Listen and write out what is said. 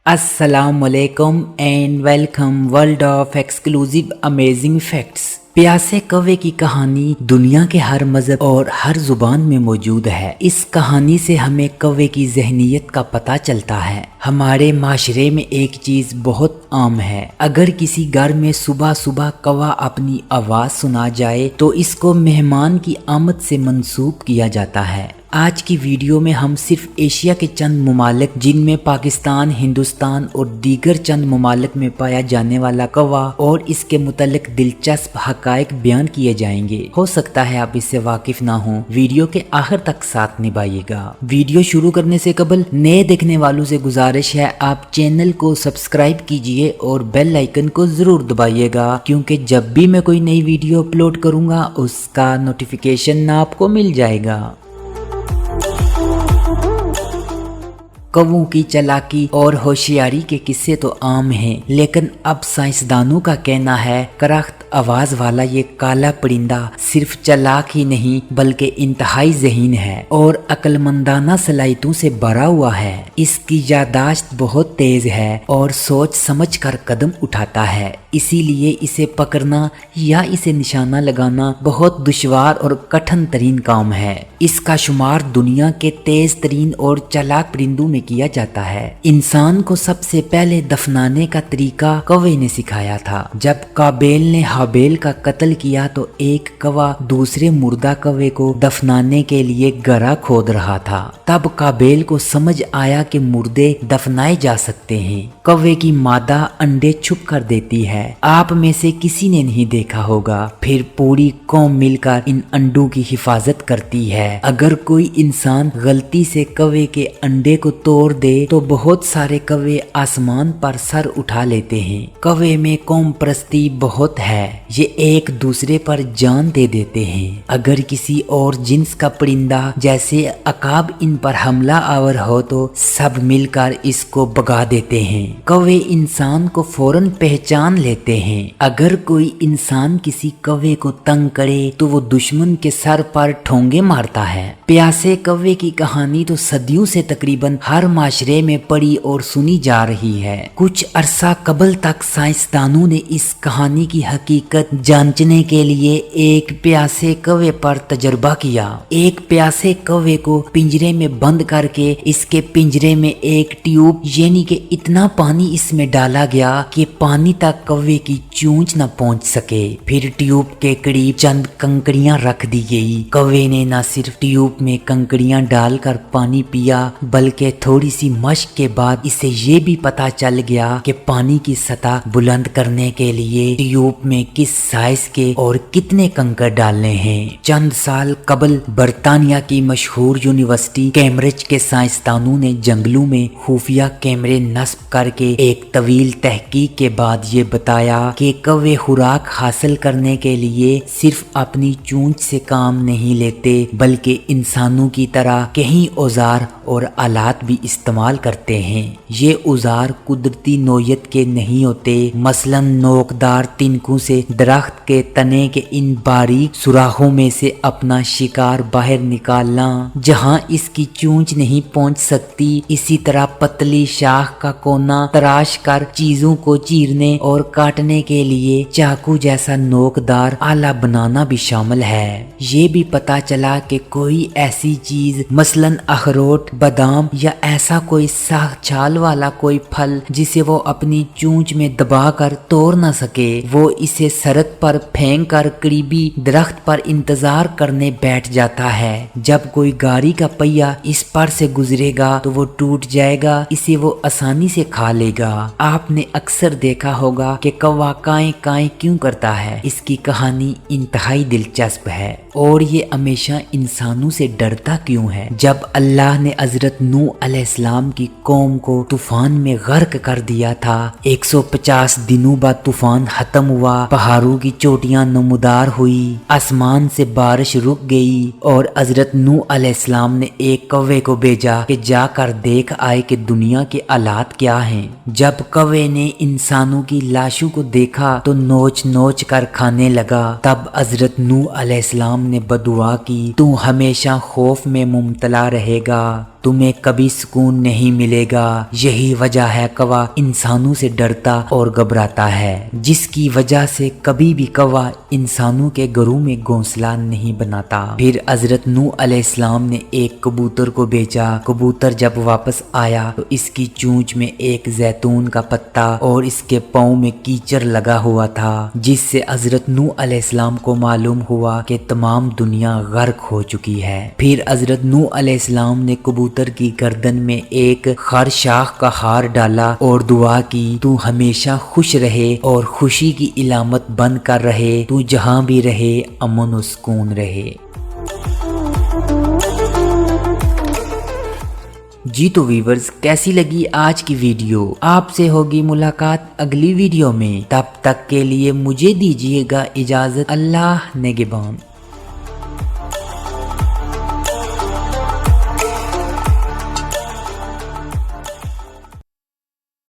अस्सलाम वालेकुम and welcome world of exclusive amazing facts. प्यासे कौवे की कहानी दुनिया के हर मजहब और हर जुबान में मौजूद है। इस कहानी से हमें कौवे की जहनीत का पता चलता है। हमारे माशरे में एक चीज बहुत आम है, अगर किसी घर में सुबह सुबह कौवा अपनी आवाज सुना जाए तो इसको मेहमान की आमद से मंसूब किया जाता है। आज की वीडियो में हम सिर्फ एशिया के चंद ममालिक जिनमें पाकिस्तान, हिंदुस्तान और दीगर चंद ममालिक में पाया जाने वाला कौवा और इसके मुतल्लिक दिलचस्प हकायक बयान किए जाएंगे। हो सकता है आप इससे वाकिफ ना हो, वीडियो के आखिर तक साथ निभाइएगा। वीडियो शुरू करने से कबल नए देखने वालों से गुजारिश है आप चैनल को सब्सक्राइब कीजिए और बेल आइकन को जरूर दबाइएगा, क्योंकि जब भी मैं कोई नई वीडियो अपलोड करूंगा उसका नोटिफिकेशन आपको मिल जाएगा। कौवों की चालाकी और होशियारी के किस्से तो आम हैं, लेकिन अब साइंसदानों का कहना है करख्त आवाज वाला ये काला परिंदा सिर्फ चालाक ही नहीं बल्कि इंतहाई ज़हीन है और अक्लमंदाना सलाहियतों से भरा हुआ है। इसकी यादाश्त बहुत तेज है और सोच समझ कर कदम उठाता है, इसीलिए इसे पकड़ना या इसे निशाना लगाना बहुत दुश्वार और कठिन तरीन काम है। इसका शुमार दुनिया के तेज तरीन और चालाक परिंदों में किया जाता है। इंसान को सबसे पहले दफनाने का तरीका कौवे ने सिखाया था। जब काबेल ने हाबेल का कत्ल किया तो एक कौवा दूसरे मुर्दा कौवे को दफनाने के लिए गरा खोद रहा था। तब काबेल को समझ आया कि मुर्दे दफनाए जा सकते हैं। कौवे की मादा अंडे छुप कर देती है, आप में से किसी ने नहीं देखा होगा। फिर पूरी कौम मिलकर इन अंडों की हिफाजत करती है। अगर कोई इंसान गलती से कौवे के अंडे को तोड़ दे तो बहुत सारे कौवे आसमान पर सर उठा लेते हैं। कौवे में कौम परस्ती बहुत है, ये एक दूसरे पर जान दे देते हैं। अगर किसी और जिन्स का परिंदा जैसे अकाब इन पर हमला आवर हो तो सब मिलकर इसको भगा देते हैं। कौवे इंसान को फौरन पहचान लेते हैं। अगर कोई इंसान किसी कौवे को तंग करे तो वो दुश्मन के सर पर ठोंगे मारता है। प्यासे कौवे की कहानी तो सदियों से तकरीबन हर माशरे में पढ़ी और सुनी जा रही है। कुछ अरसा कबल तक साइंसदानों ने इस कहानी की हकीकत जांचने के लिए एक प्यासे कौवे पर तजर्बा किया। एक प्यासे कौवे को पिंजरे में बंद करके इसके पिंजरे में एक ट्यूब यानी कि इतना पानी इसमें डाला गया कि पानी तक कौवे की चूंच न पहुंच सके। फिर ट्यूब के करीब चंद कंकड़ियां रख दी गई। कौवे ने न सिर्फ ट्यूब में कंकड़ियां डालकर पानी पिया बल्कि थोड़ी सी मशक के बाद इसे ये भी पता चल गया कि पानी की सतह बुलंद करने के लिए ट्यूब में किस साइज के और कितने कंकड़ डालने हैं। चंद साल कबल बरतानिया की मशहूर यूनिवर्सिटी कैम्ब्रिज के साइंसदानों ने जंगलों में खुफिया कैमरे नस्ब करके एक तवील तहकीक के बाद ये बताया कि कौवे खुराक हासिल करने के लिए सिर्फ अपनी चूंच से काम नहीं लेते बल्कि इंसानों की तरह कई औजार और आलात भी इस्तेमाल करते हैं। ये औजार कुदरती नोयत के नहीं होते, मसलन नोकदार तिनकों से दरख्त के तने के इन बारीक सुराखों में से अपना शिकार बाहर निकालना जहां इसकी चूंच नहीं पहुंच सकती। इसी तरह पतली शाख का कोना तराश कर चीजों को चीरने और काटने के लिए चाकू जैसा नोकदार आला बनाना भी शामिल है। ये भी पता चला कि कोई ऐसी चीज मसलन अखरोट, बादाम या ऐसा कोई सख्त छाल वाला कोई फल जिसे वो अपनी चूंच में दबाकर तोड़ न सके, वो इसे सड़क पर फेंक कर करीबी दरख्त पर इंतजार करने बैठ जाता है। जब कोई गाड़ी का पहिया इस पर से गुजरेगा तो वो टूट जाएगा, इसे वो आसानी से खा लेगा। आपने अक्सर देखा होगा कि कौवा काएं काएं क्यों करता है। इसकी कहानी इंतहाई दिलचस्प है और ये हमेशा इंसानों से डरता क्यों है। जब अल्लाह ने हजरत नूह अलैहिस्सलाम की कौम को तूफान में गर्क कर दिया था, 150 दिनों बाद तूफान खत्म हुआ, पहाड़ों की चोटियां नमूदार हुई, आसमान से बारिश रुक गई और हजरत नूह अलैहिस्सलाम ने एक कौवे को भेजा कि जाकर देख आए कि दुनिया के हालात क्या हैं। जब कौवे ने इंसानों की लाशों को देखा तो नोच नोच कर खाने लगा। तब हजरत नूह अलैहिस्सलाम ने बदुआ की, तू हमेशा खौफ में मुब्तला रहेगा। تمہیں کبھی سکون نہیں ملے گا، یہی وجہ ہے کوا انسانوں سے ڈرتا اور گھبراتا ہے، جس کی وجہ سے کبھی بھی کوا انسانوں کے گھروں میں گھونسلہ نہیں بناتا۔ پھر حضرت نوح علیہ السلام نے ایک کبوتر کو بھیجا۔ کبوتر جب واپس آیا تو اس کی چونچ میں ایک زیتون کا پتا اور اس کے پاؤں میں کیچڑ لگا ہوا تھا، جس سے حضرت نوح علیہ السلام کو معلوم ہوا کہ تمام دنیا غرق ہو چکی ہے۔ پھر حضرت نوح علیہ السلام نے کبوتر کی گردن میں ایک خرشاخ کا ہار ڈالا اور دعا کی، تو ہمیشہ خوش رہے اور خوشی کی علامت بن کر رہے، تو جہاں بھی رہے امن و سکون رہے۔ جی تو ویورز، کیسی لگی آج کی ویڈیو؟ آپ سے ہوگی ملاقات اگلی ویڈیو میں، تب تک کے لیے مجھے دیجیے گا اجازت۔ اللہ نگہبان۔